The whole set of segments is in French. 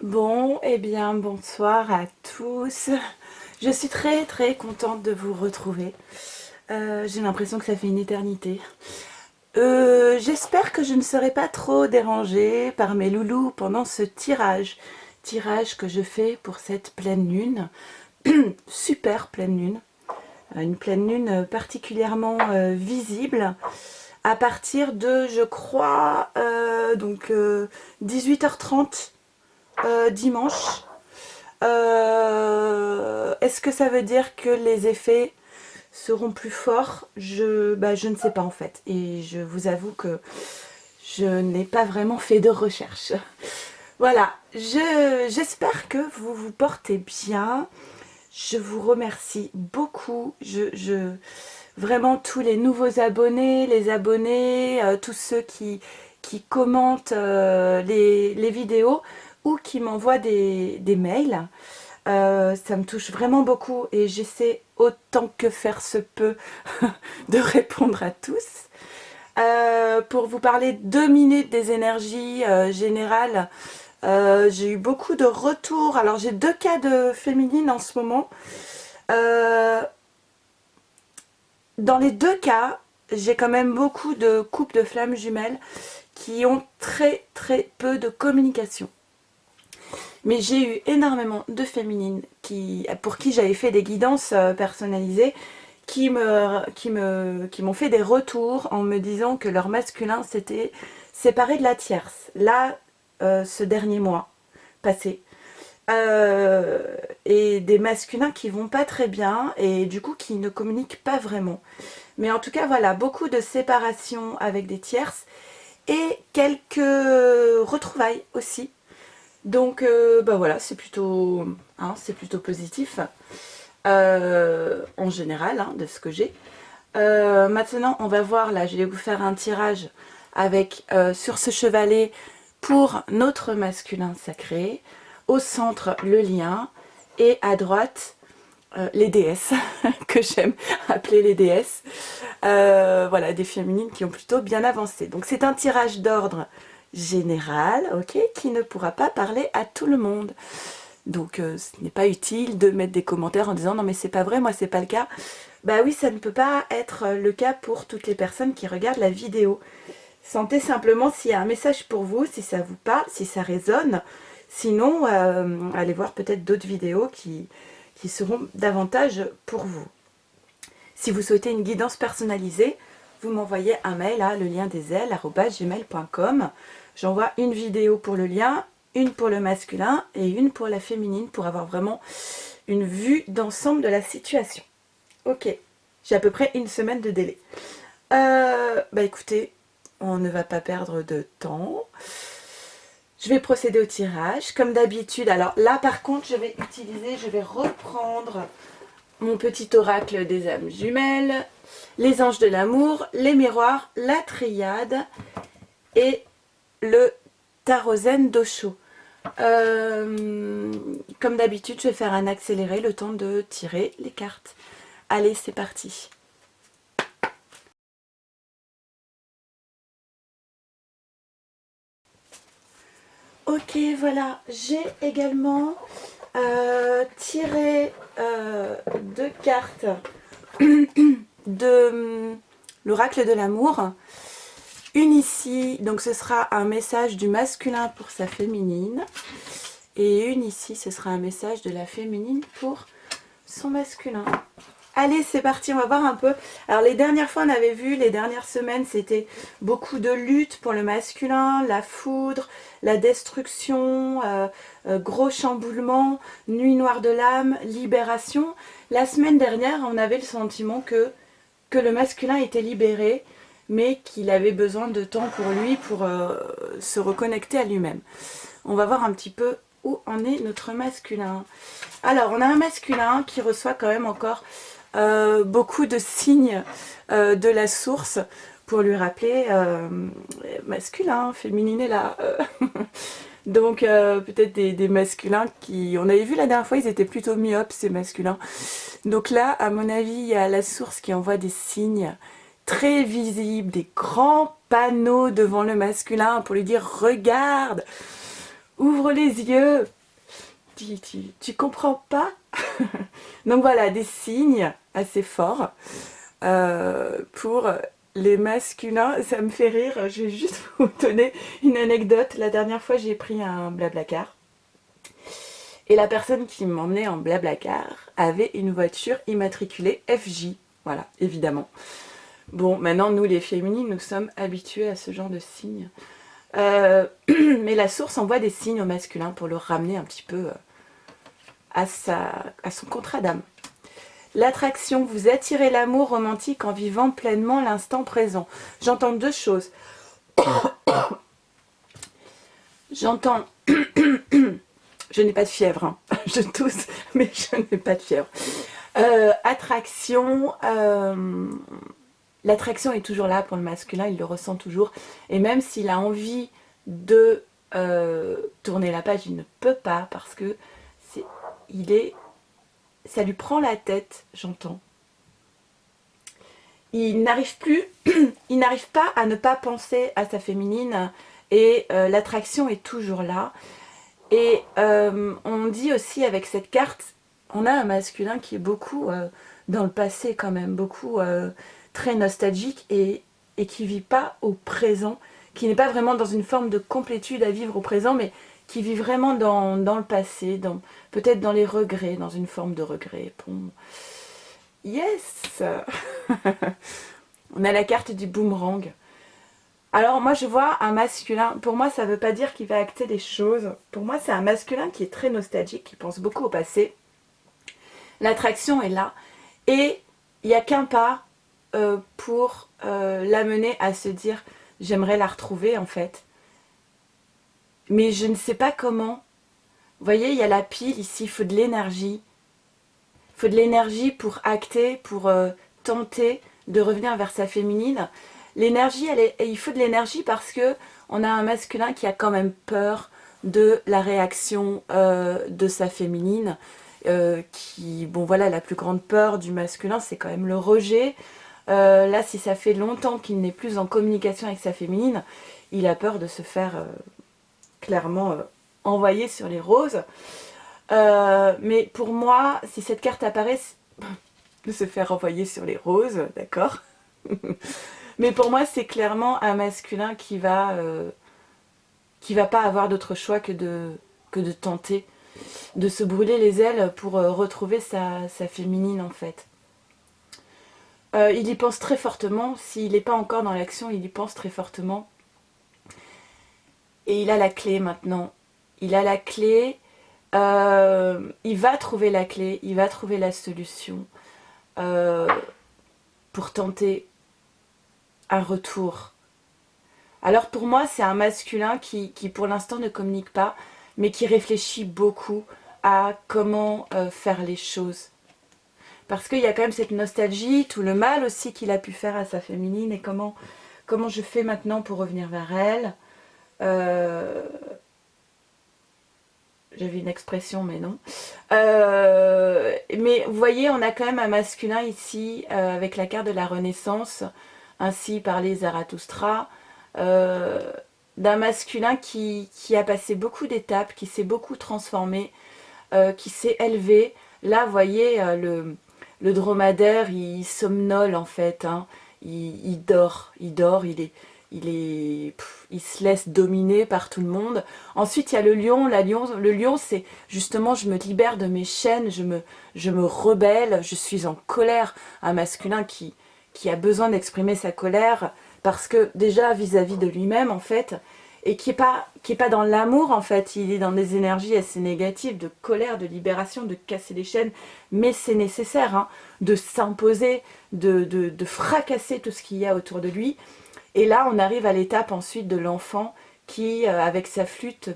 Bon, eh bien, bonsoir à tous. Je suis très contente de vous retrouver. J'ai l'impression que ça fait une éternité. J'espère que je ne serai pas trop dérangée par mes loulous pendant ce tirage. Tirage que je fais pour cette pleine lune. Super pleine lune. Une pleine lune particulièrement visible à partir de, je crois, 18h30 dimanche. Est-ce que ça veut dire que les effets seront plus forts? Je ne sais pas en fait. Et je vous avoue que je n'ai pas vraiment fait de recherche. Voilà, j'espère que vous vous portez bien. Je vous remercie beaucoup. Vraiment tous les nouveaux abonnés, les abonnés, tous ceux qui commentent les vidéos ou qui m'envoient des mails. Ça me touche vraiment beaucoup et j'essaie autant que faire se peut de répondre à tous. Pour vous parler 2 minutes des énergies générales, j'ai eu beaucoup de retours. Alors j'ai 2 cas de féminine en ce moment. Dans les 2 cas, j'ai quand même beaucoup de couples de flammes jumelles qui ont très peu de communication. Mais j'ai eu énormément de féminines pour qui j'avais fait des guidances personnalisées qui m'ont fait des retours en me disant que leur masculin s'était séparé de la tierce. Là, ce dernier mois passé. Et des masculins qui vont pas très bien et du coup qui ne communiquent pas vraiment. Mais en tout cas, voilà, beaucoup de séparations avec des tierces et quelques retrouvailles aussi. Donc, bah voilà, c'est plutôt positif en général de ce que j'ai. Maintenant, on va voir, là, je vais vous faire un tirage avec sur ce chevalet pour notre masculin sacré. Au centre, le lien. Et à droite, les déesses, que j'aime appeler les déesses. Voilà, des féminines qui ont plutôt bien avancé. Donc c'est un tirage d'ordre général, ok, qui ne pourra pas parler à tout le monde. Donc ce n'est pas utile de mettre des commentaires en disant non mais c'est pas vrai, moi c'est pas le cas. Bah oui, ça ne peut pas être le cas pour toutes les personnes qui regardent la vidéo. Sentez simplement s'il y a un message pour vous, si ça vous parle, si ça résonne. Sinon, allez voir peut-être d'autres vidéos qui seront davantage pour vous. Si vous souhaitez une guidance personnalisée, vous m'envoyez un mail à leliendesailes@gmail.com. J'envoie une vidéo pour le lien, une pour le masculin et une pour la féminine pour avoir vraiment une vue d'ensemble de la situation. Ok, j'ai à peu près une semaine de délai. Bah écoutez, on ne va pas perdre de temps. Je vais procéder au tirage comme d'habitude. Alors là par contre je vais reprendre mon petit oracle des âmes jumelles, les anges de l'amour, les miroirs, la triade et le tarot zen d'Osho. Comme d'habitude, je vais faire un accéléré le temps de tirer les cartes. Allez, c'est parti. Ok, voilà, j'ai également tiré 2 cartes de l'oracle de l'amour. Une ici, donc ce sera un message du masculin pour sa féminine. Et une ici, ce sera un message de la féminine pour son masculin. Allez, c'est parti, on va voir un peu. Alors les dernières fois, on avait vu, les dernières semaines, c'était beaucoup de lutte pour le masculin, la foudre, la destruction, gros chamboulement, nuit noire de l'âme, libération. La semaine dernière, on avait le sentiment que le masculin était libéré, mais qu'il avait besoin de temps pour lui, pour se reconnecter à lui-même. On va voir un petit peu où en est notre masculin. Alors, on a un masculin qui reçoit quand même encore beaucoup de signes de la source pour lui rappeler masculin, féminine est là. Donc peut-être des masculins qui... On avait vu la dernière fois, ils étaient plutôt myopes ces masculins. Donc là, à mon avis, il y a la source qui envoie des signes très visibles, des grands panneaux devant le masculin pour lui dire « Regarde !» Ouvre les yeux. Tu comprends pas? Donc voilà, des signes assez forts pour les masculins. Ça me fait rire. Je vais juste vous donner une anecdote. La dernière fois, j'ai pris un Blablacar. Et la personne qui m'emmenait en Blablacar avait une voiture immatriculée FJ. Voilà, évidemment. Bon, maintenant, nous, les féminines, nous sommes habitués à ce genre de signes. Mais la source envoie des signes au masculin pour le ramener un petit peu à son contrat d'âme. L'attraction, vous attirez l'amour romantique en vivant pleinement l'instant présent. J'entends deux choses. J'entends... Je n'ai pas de fièvre, hein. Je tousse, mais je n'ai pas de fièvre. Attraction, l'attraction est toujours là pour le masculin, il le ressent toujours. Et même s'il a envie de tourner la page, il ne peut pas parce que ça lui prend la tête, j'entends. Il n'arrive pas à ne pas penser à sa féminine et l'attraction est toujours là. Et on dit aussi avec cette carte, on a un masculin qui est beaucoup dans le passé quand même, beaucoup très nostalgique et qui ne vit pas au présent, qui n'est pas vraiment dans une forme de complétude à vivre au présent, mais qui vit vraiment dans le passé, peut-être dans les regrets, dans une forme de regret. Bon. Yes. On a la carte du boomerang. Alors moi je vois un masculin, pour moi ça ne veut pas dire qu'il va acter des choses. Pour moi c'est un masculin qui est très nostalgique, qui pense beaucoup au passé. L'attraction est là. Et il n'y a qu'un pas pour l'amener à se dire j'aimerais la retrouver en fait. Mais je ne sais pas comment. Vous voyez, il y a la pile ici, il faut de l'énergie. Il faut de l'énergie pour acter, pour tenter de revenir vers sa féminine. L'énergie, il faut de l'énergie parce que on a un masculin qui a quand même peur de la réaction de sa féminine. Bon voilà, la plus grande peur du masculin, c'est quand même le rejet. Là, si ça fait longtemps qu'il n'est plus en communication avec sa féminine, il a peur de se faire clairement envoyer sur les roses. Mais pour moi, si cette carte apparaît, de se faire envoyer sur les roses, d'accord. Mais pour moi, c'est clairement un masculin qui va pas avoir d'autre choix que de tenter, de se brûler les ailes pour retrouver sa féminine en fait. Il y pense très fortement. S'il n'est pas encore dans l'action, il y pense très fortement. Et il a la clé maintenant. Il a la clé. Il va trouver la clé. Il va trouver la solution pour tenter un retour. Alors pour moi, c'est un masculin qui pour l'instant ne communique pas, mais qui réfléchit beaucoup à comment faire les choses. Parce qu'il y a quand même cette nostalgie, tout le mal aussi qu'il a pu faire à sa féminine et comment je fais maintenant pour revenir vers elle. J'avais une expression, mais non. Mais vous voyez, on a quand même un masculin ici, avec la carte de la Renaissance, ainsi parlait Zarathustra, d'un masculin qui a passé beaucoup d'étapes, qui s'est beaucoup transformé, qui s'est élevé. Là, vous voyez, le dromadaire, il somnole en fait, hein. Il dort, il se laisse dominer par tout le monde. Ensuite, il y a le lion. Le lion, c'est justement, je me libère de mes chaînes, je me rebelle, je suis en colère. Un masculin qui a besoin d'exprimer sa colère parce que déjà vis-à-vis de lui-même en fait, et qui est pas dans l'amour en fait, il est dans des énergies assez négatives, de colère, de libération, de casser les chaînes, mais c'est nécessaire, hein, de s'imposer, de fracasser tout ce qu'il y a autour de lui. Et là, on arrive à l'étape ensuite de l'enfant qui, avec sa flûte,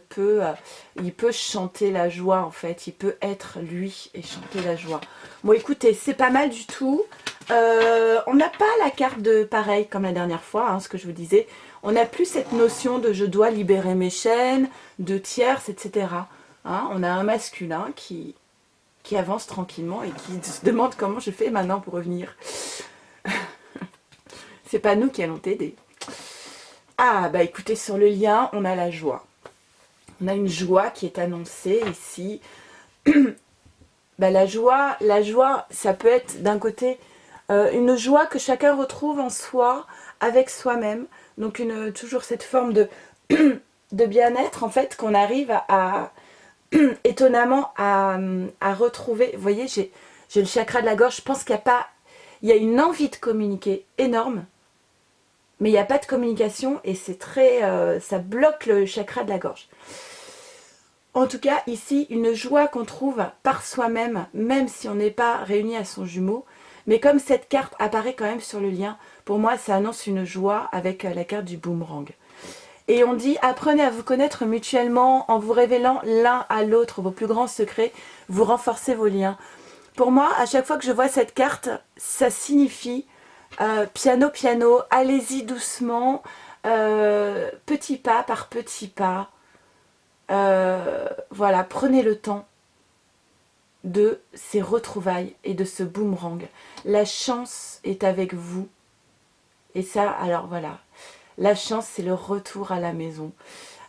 il peut chanter la joie en fait. Il peut être lui et chanter la joie. Bon, écoutez, c'est pas mal du tout. On n'a pas la carte de pareil comme la dernière fois, hein, ce que je vous disais. On n'a plus cette notion de je dois libérer mes chaînes, de tierces, etc. Hein, on a un masculin qui avance tranquillement et qui se demande comment je fais maintenant pour revenir. C'est pas nous qui allons t'aider. Ah, bah écoutez, sur le lien, on a la joie. On a une joie qui est annoncée ici. Ben, la joie, ça peut être d'un côté une joie que chacun retrouve en soi, avec soi-même. Donc toujours cette forme de bien-être en fait qu'on arrive étonnamment à retrouver. Vous voyez, j'ai le chakra de la gorge. Je pense il y a une envie de communiquer énorme, mais il n'y a pas de communication et c'est ça bloque le chakra de la gorge. En tout cas, ici, une joie qu'on trouve par soi-même, même si on n'est pas réuni à son jumeau. Mais comme cette carte apparaît quand même sur le lien, pour moi, ça annonce une joie avec la carte du boomerang. Et on dit, apprenez à vous connaître mutuellement en vous révélant l'un à l'autre vos plus grands secrets, vous renforcez vos liens. Pour moi, à chaque fois que je vois cette carte, ça signifie piano, piano, allez-y doucement, petit pas par petit pas. Voilà, prenez le temps de ces retrouvailles et de ce boomerang. La chance est avec vous. Et ça, alors voilà, la chance, c'est le retour à la maison.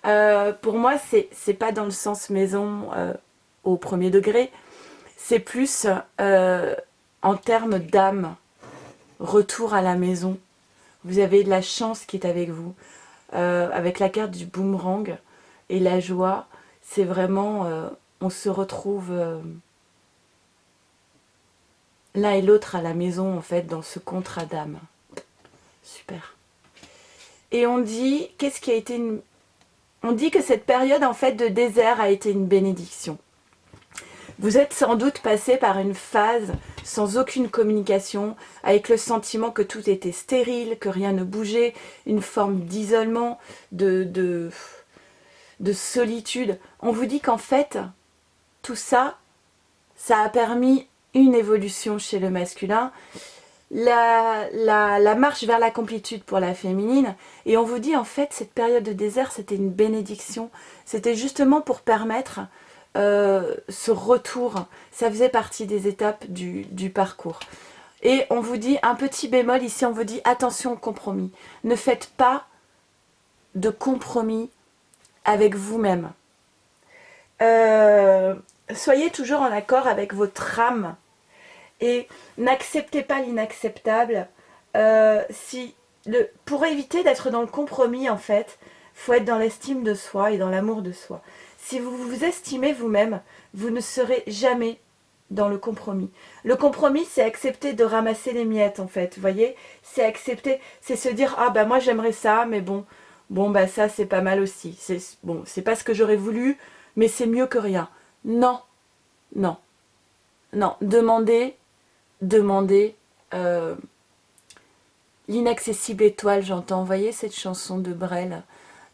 Pour moi, c'est pas dans le sens maison au premier degré, c'est plus en termes d'âme, retour à la maison. Vous avez de la chance qui est avec vous, avec la carte du boomerang et la joie, c'est vraiment, on se retrouve l'un et l'autre à la maison en fait, dans ce contrat d'âme. Super. Et on dit, on dit que cette période en fait de désert a été une bénédiction. Vous êtes sans doute passé par une phase sans aucune communication, avec le sentiment que tout était stérile, que rien ne bougeait, une forme d'isolement, de solitude. On vous dit qu'en fait, tout ça, ça a permis une évolution chez le masculin, la marche vers la complétude pour la féminine. Et on vous dit en fait, cette période de désert, c'était une bénédiction. C'était justement pour permettre ce retour. Ça faisait partie des étapes du parcours. Et on vous dit un petit bémol ici, on vous dit attention au compromis. Ne faites pas de compromis avec vous-même. Soyez toujours en accord avec votre âme et n'acceptez pas l'inacceptable. Pour éviter d'être dans le compromis, en fait, il faut être dans l'estime de soi et dans l'amour de soi. Si vous vous estimez vous-même, vous ne serez jamais dans le compromis. Le compromis, c'est accepter de ramasser les miettes, en fait. Vous voyez, c'est accepter, c'est se dire ah bah moi j'aimerais ça, mais bon bah ça c'est pas mal aussi. C'est pas ce que j'aurais voulu, mais c'est mieux que rien. Non, non, non. Demandez l'inaccessible étoile, j'entends. Vous voyez cette chanson de Brel.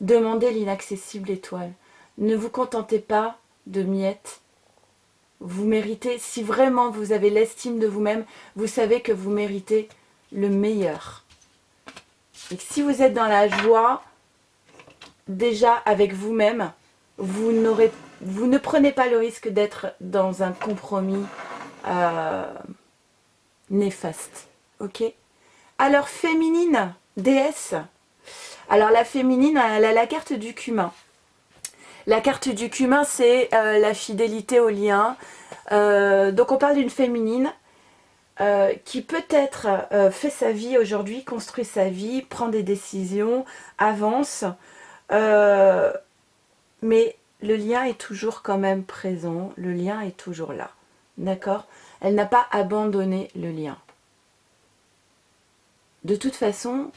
Demandez l'inaccessible étoile. Ne vous contentez pas de miettes. Vous méritez, si vraiment vous avez l'estime de vous-même, vous savez que vous méritez le meilleur. Et que si vous êtes dans la joie, déjà avec vous-même, vous ne prenez pas le risque d'être dans un compromis néfaste. Ok ? Alors féminine, déesse. Alors la féminine, elle a la carte du cumin. La carte du cumin, c'est la fidélité au lien. Donc on parle d'une féminine qui peut-être fait sa vie aujourd'hui, construit sa vie, prend des décisions, avance. Mais le lien est toujours quand même présent. Le lien est toujours là. D'accord ? Elle n'a pas abandonné le lien. De toute façon,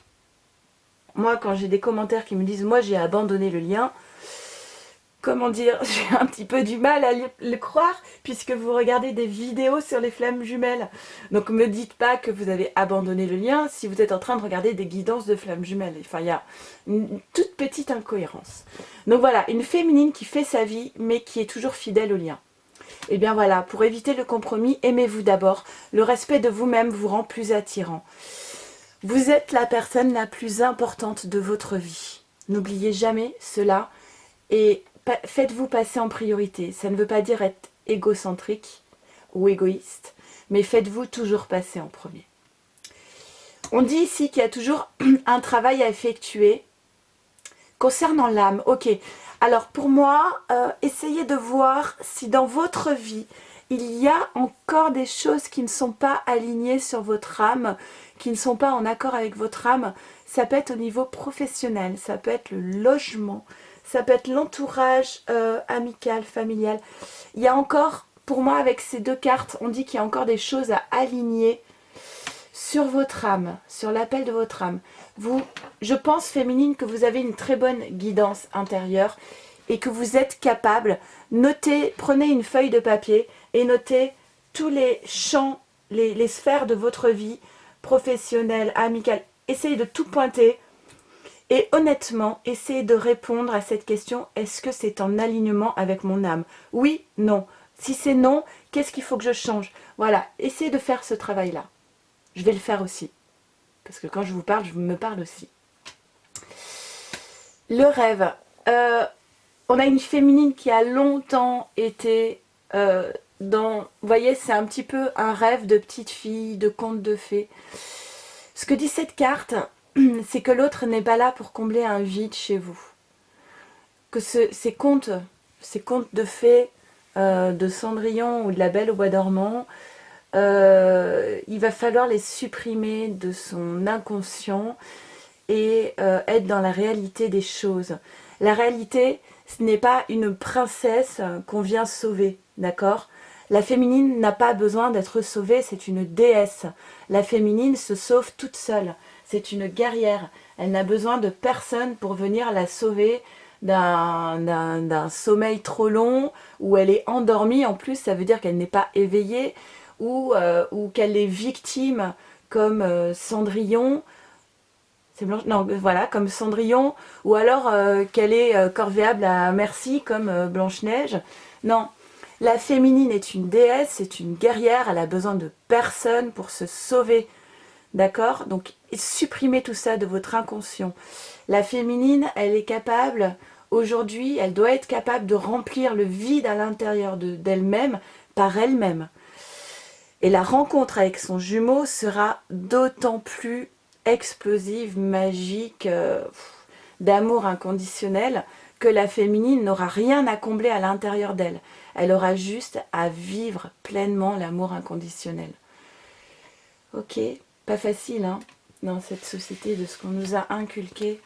moi quand j'ai des commentaires qui me disent « moi j'ai abandonné le lien », comment dire, j'ai un petit peu du mal à le croire puisque vous regardez des vidéos sur les flammes jumelles. Donc ne me dites pas que vous avez abandonné le lien si vous êtes en train de regarder des guidances de flammes jumelles. Enfin, il y a une toute petite incohérence. Donc voilà, une féminine qui fait sa vie mais qui est toujours fidèle au lien. Et bien voilà, pour éviter le compromis, aimez-vous d'abord. Le respect de vous-même vous rend plus attirant. Vous êtes la personne la plus importante de votre vie. N'oubliez jamais cela et faites-vous passer en priorité. Ça ne veut pas dire être égocentrique ou égoïste, mais faites-vous toujours passer en premier. On dit ici qu'il y a toujours un travail à effectuer concernant l'âme. Ok, Alors pour moi, essayez de voir si dans votre vie, il y a encore des choses qui ne sont pas alignées sur votre âme, qui ne sont pas en accord avec votre âme. Ça peut être au niveau professionnel, ça peut être le logement, ça peut être l'entourage amical, familial. Il y a encore, pour moi, avec ces deux cartes, on dit qu'il y a encore des choses à aligner sur votre âme, sur l'appel de votre âme. Vous, je pense, féminine, que vous avez une très bonne guidance intérieure et que vous êtes capable. Notez, prenez une feuille de papier et notez tous les champs, les sphères de votre vie, professionnelle, amicale. Essayez de tout pointer et honnêtement, essayez de répondre à cette question. Est-ce que c'est en alignement avec mon âme? Oui, non. Si c'est non, qu'est-ce qu'il faut que je change? Voilà, essayez de faire ce travail-là. Je vais le faire aussi. Parce que quand je vous parle, je me parle aussi. Le rêve. On a une féminine qui a longtemps été dans... Vous voyez, c'est un petit peu un rêve de petite fille, de conte de fées. Ce que dit cette carte, c'est que l'autre n'est pas là pour combler un vide chez vous. Que ces contes de fées, de Cendrillon ou de la Belle au bois dormant, il va falloir les supprimer de son inconscient et être dans la réalité des choses. La réalité, ce n'est pas une princesse qu'on vient sauver, d'accord? La féminine n'a pas besoin d'être sauvée, c'est une déesse. La féminine se sauve toute seule, c'est une guerrière. Elle n'a besoin de personne pour venir la sauver d'un sommeil trop long, où elle est endormie. En plus, ça veut dire qu'elle n'est pas éveillée, ou qu'elle est victime comme Cendrillon. C'est Blanche, non, voilà, comme Cendrillon, ou alors qu'elle est corvéable à merci comme Blanche-Neige. Non, la féminine est une déesse, c'est une guerrière, elle a besoin de personne pour se sauver. D'accord? Donc, supprimez tout ça de votre inconscient. La féminine, elle est capable, aujourd'hui, elle doit être capable de remplir le vide à l'intérieur d'elle-même par elle-même. Et la rencontre avec son jumeau sera d'autant plus explosive, magique, d'amour inconditionnel, que la féminine n'aura rien à combler à l'intérieur d'elle. Elle aura juste à vivre pleinement l'amour inconditionnel. Ok, pas facile, hein, dans cette société de ce qu'on nous a inculqué.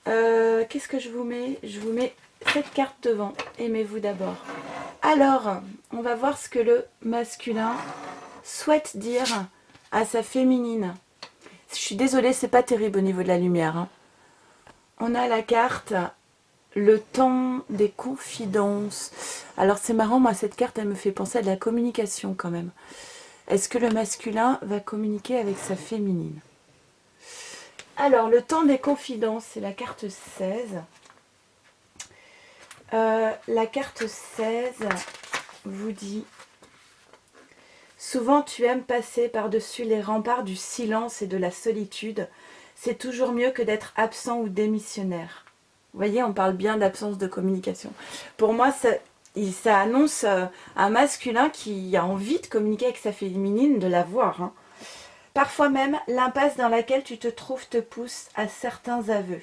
Qu'est-ce que je vous mets? Je vous mets cette carte devant. Aimez-vous d'abord. Alors, on va voir ce que le masculin souhaite dire à sa féminine. Je suis désolée, c'est pas terrible au niveau de la lumière, hein. On a la carte le temps des confidences. Alors c'est marrant, moi cette carte elle me fait penser à de la communication quand même. Est-ce que le masculin va communiquer avec sa féminine? Alors le temps des confidences, c'est la carte 16. La carte 16 vous dit: souvent tu aimes passer par-dessus les remparts du silence et de la solitude. C'est toujours mieux que d'être absent ou démissionnaire. Vous voyez, on parle bien d'absence de communication. Pour moi, ça annonce un masculin qui a envie de communiquer avec sa féminine, de la voir, hein. Parfois même, l'impasse dans laquelle tu te trouves te pousse à certains aveux.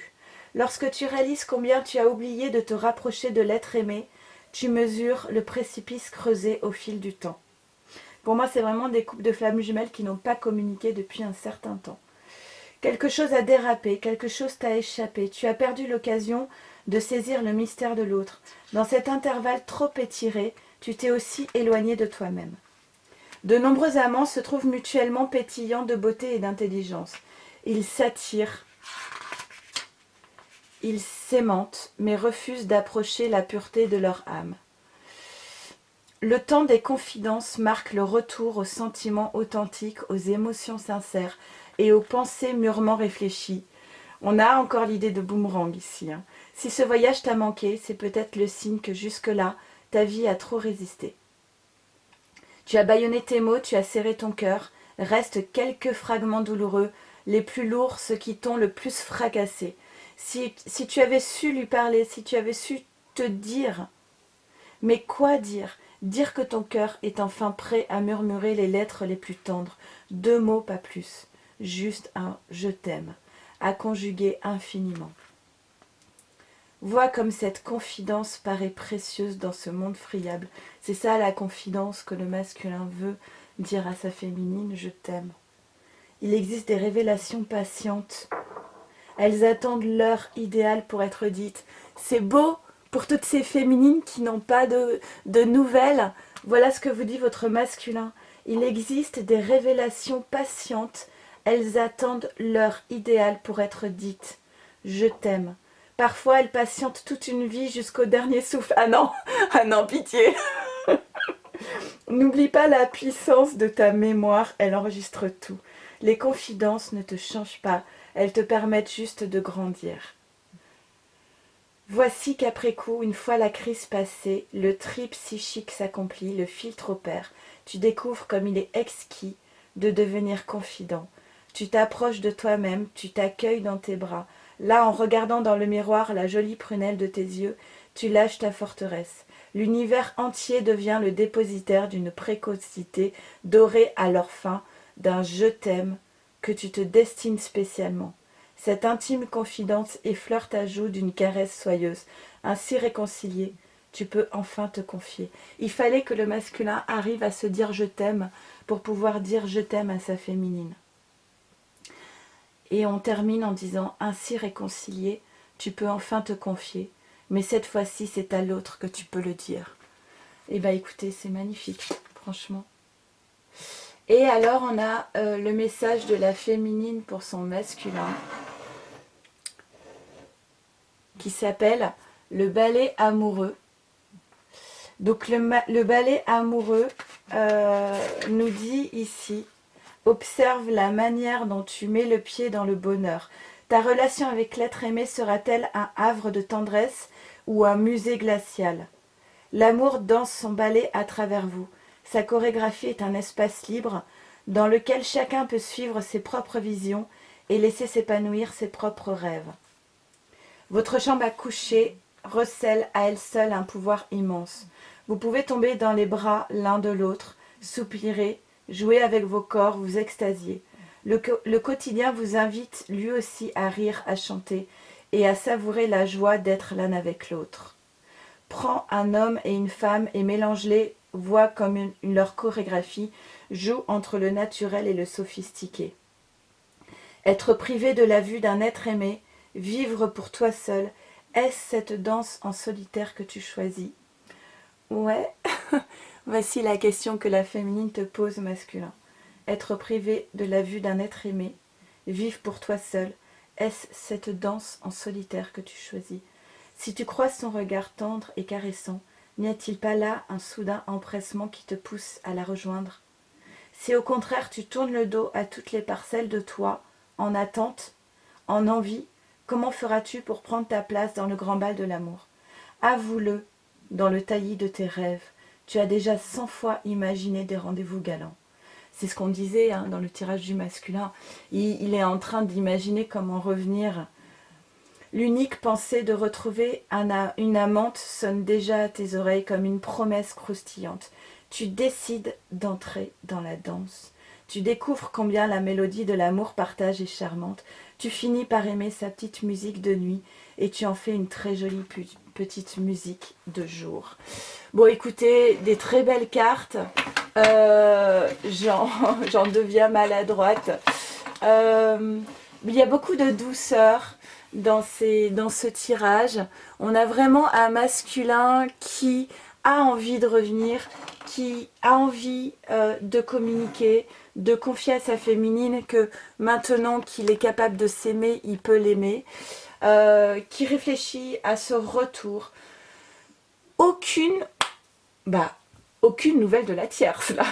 Lorsque tu réalises combien tu as oublié de te rapprocher de l'être aimé, tu mesures le précipice creusé au fil du temps. Pour moi, c'est vraiment des couples de flammes jumelles qui n'ont pas communiqué depuis un certain temps. Quelque chose a dérapé, quelque chose t'a échappé. Tu as perdu l'occasion de saisir le mystère de l'autre. Dans cet intervalle trop étiré, tu t'es aussi éloigné de toi-même. De nombreux amants se trouvent mutuellement pétillants de beauté et d'intelligence. Ils s'attirent, ils s'aimantent, mais refusent d'approcher la pureté de leur âme. Le temps des confidences marque le retour aux sentiments authentiques, aux émotions sincères et aux pensées mûrement réfléchies. On a encore l'idée de boomerang ici, hein. Si ce voyage t'a manqué, c'est peut-être le signe que jusque-là, ta vie a trop résisté. Tu as bâillonné tes mots, tu as serré ton cœur. Restent quelques fragments douloureux, les plus lourds, ceux qui t'ont le plus fracassé. Si tu avais su lui parler, si tu avais su te dire, mais quoi dire? Dire que ton cœur est enfin prêt à murmurer les lettres les plus tendres. 2 mots, pas plus. Juste un « je t'aime » à conjuguer infiniment. Vois comme cette confidence paraît précieuse dans ce monde friable. C'est ça la confidence que le masculin veut dire à sa féminine, je t'aime. Il existe des révélations patientes. Elles attendent l'heure idéale pour être dites. C'est beau pour toutes ces féminines qui n'ont pas de nouvelles. Voilà ce que vous dit votre masculin. Il existe des révélations patientes. Elles attendent l'heure idéale pour être dites. Je t'aime. Parfois, elles patientent toute une vie jusqu'au dernier souffle. Ah non, pitié. N'oublie pas la puissance de ta mémoire, elle enregistre tout. Les confidences ne te changent pas, elles te permettent juste de grandir. Voici qu'après coup, une fois la crise passée, le tri psychique s'accomplit, le filtre opère. Tu découvres comme il est exquis de devenir confident. Tu t'approches de toi-même, tu t'accueilles dans tes bras. Là, en regardant dans le miroir la jolie prunelle de tes yeux, tu lâches ta forteresse. L'univers entier devient le dépositaire d'une précocité dorée à leur fin, d'un je t'aime que tu te destines spécialement. Cette intime confidence effleure ta joue d'une caresse soyeuse. Ainsi réconcilié, tu peux enfin te confier. Il fallait que le masculin arrive à se dire je t'aime pour pouvoir dire je t'aime à sa féminine. Et on termine en disant ainsi réconcilié, tu peux enfin te confier. Mais cette fois-ci, c'est à l'autre que tu peux le dire. Eh bien écoutez, c'est magnifique, franchement. Et alors on a le message de la féminine pour son masculin qui s'appelle le ballet amoureux. Donc le ballet amoureux nous dit ici, observe la manière dont tu mets le pied dans le bonheur. Ta relation avec l'être aimé sera-t-elle un havre de tendresse ou un musée glacial? L'amour danse son ballet à travers vous. Sa chorégraphie est un espace libre dans lequel chacun peut suivre ses propres visions et laisser s'épanouir ses propres rêves. Votre chambre à coucher recèle à elle seule un pouvoir immense. Vous pouvez tomber dans les bras l'un de l'autre, soupirer, jouer avec vos corps, vous extasier. Le quotidien vous invite lui aussi à rire, à chanter et à savourer la joie d'être l'un avec l'autre. Prends un homme et une femme et mélange-les, vois comme leur chorégraphie joue entre le naturel et le sophistiqué. Être privé de la vue d'un être aimé, vivre pour toi seul, est-ce cette danse en solitaire que tu choisis? Ouais, voici la question que la féminine te pose masculin. Être privé de la vue d'un être aimé, vivre pour toi seul, est-ce cette danse en solitaire que tu choisis? Si tu croises son regard tendre et caressant, n'y a-t-il pas là un soudain empressement qui te pousse à la rejoindre? Si au contraire tu tournes le dos à toutes les parcelles de toi, en attente, en envie, comment feras-tu pour prendre ta place dans le grand bal de l'amour? Avoue-le, dans le taillis de tes rêves, tu as déjà 100 fois imaginé des rendez-vous galants. C'est ce qu'on disait dans le tirage du masculin. Il est en train d'imaginer comment revenir. L'unique pensée de retrouver une amante sonne déjà à tes oreilles comme une promesse croustillante. Tu décides d'entrer dans la danse. Tu découvres combien la mélodie de l'amour partage est charmante. Tu finis par aimer sa petite musique de nuit et tu en fais une très jolie petite musique de jour. Bon, écoutez, des très belles cartes. J'en deviens maladroite. Il y a beaucoup de douceur dans ce tirage. On a vraiment un masculin qui a envie de revenir, qui a envie de communiquer, de confier à sa féminine que maintenant qu'il est capable de s'aimer, il peut l'aimer, qui réfléchit à ce retour. Aucune nouvelle de la tierce, là,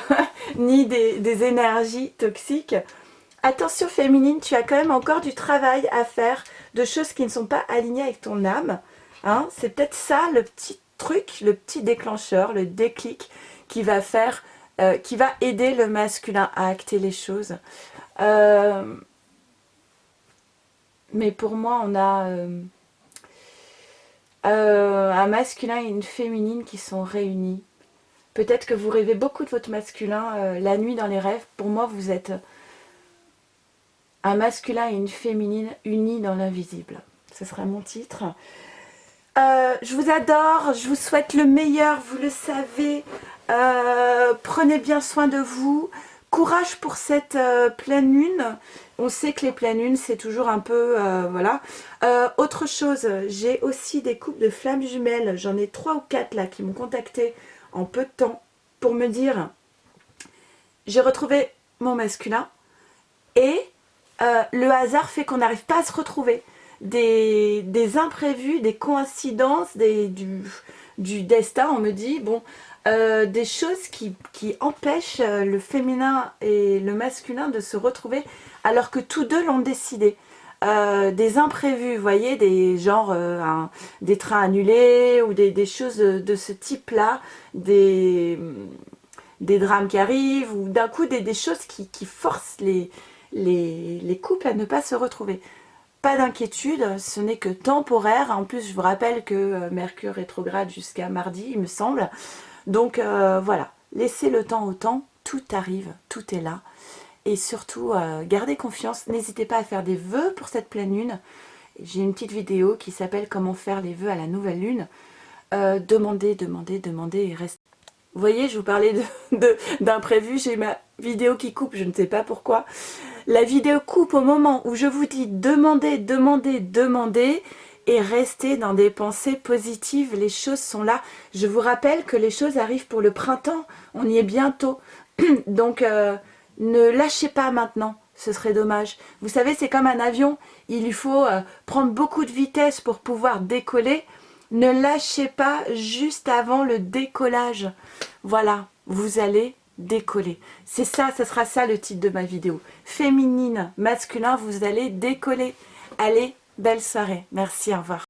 ni des énergies toxiques. Attention féminine, tu as quand même encore du travail à faire, de choses qui ne sont pas alignées avec ton âme. C'est peut-être ça le petit truc, le petit déclencheur, le déclic qui va faire, qui va aider le masculin à acter les choses. Mais pour moi, on a un masculin et une féminine qui sont réunis. Peut-être que vous rêvez beaucoup de votre masculin la nuit dans les rêves. Pour moi, vous êtes un masculin et une féminine unis dans l'invisible. Ce sera mon titre. Je vous adore, je vous souhaite le meilleur, vous le savez. Prenez bien soin de vous. Courage pour cette pleine lune. On sait que les pleines lunes, c'est toujours un peu... voilà. Autre chose, j'ai aussi des couples de flammes jumelles. J'en ai 3 ou 4 là qui m'ont contacté en peu de temps pour me dire j'ai retrouvé mon masculin et le hasard fait qu'on n'arrive pas à se retrouver. Des imprévus, des coïncidences, du destin, on me dit, bon, des choses qui empêchent le féminin et le masculin de se retrouver alors que tous deux l'ont décidé. Des imprévus, vous voyez, des trains annulés ou des choses de ce type-là, des drames qui arrivent ou d'un coup des choses qui forcent les couples à ne pas se retrouver. Pas d'inquiétude, ce n'est que temporaire. En plus, je vous rappelle que Mercure rétrograde jusqu'à mardi, il me semble. Donc voilà, laissez le temps au temps, tout arrive, tout est là. Et surtout, gardez confiance. N'hésitez pas à faire des vœux pour cette pleine lune. J'ai une petite vidéo qui s'appelle « Comment faire les vœux à la nouvelle lune ». Demandez, demandez, demandez et restez. Vous voyez, je vous parlais d'imprévu, j'ai ma vidéo qui coupe, je ne sais pas pourquoi. La vidéo coupe au moment où je vous dis demandez, demandez, demandez et restez dans des pensées positives, les choses sont là. Je vous rappelle que les choses arrivent pour le printemps, on y est bientôt. Donc ne lâchez pas maintenant, ce serait dommage. Vous savez, c'est comme un avion, il lui faut prendre beaucoup de vitesse pour pouvoir décoller. Ne lâchez pas juste avant le décollage. Voilà, vous allez décoller. C'est ça, ce sera ça le titre de ma vidéo. Féminine, masculin, vous allez décoller. Allez, belle soirée. Merci, au revoir.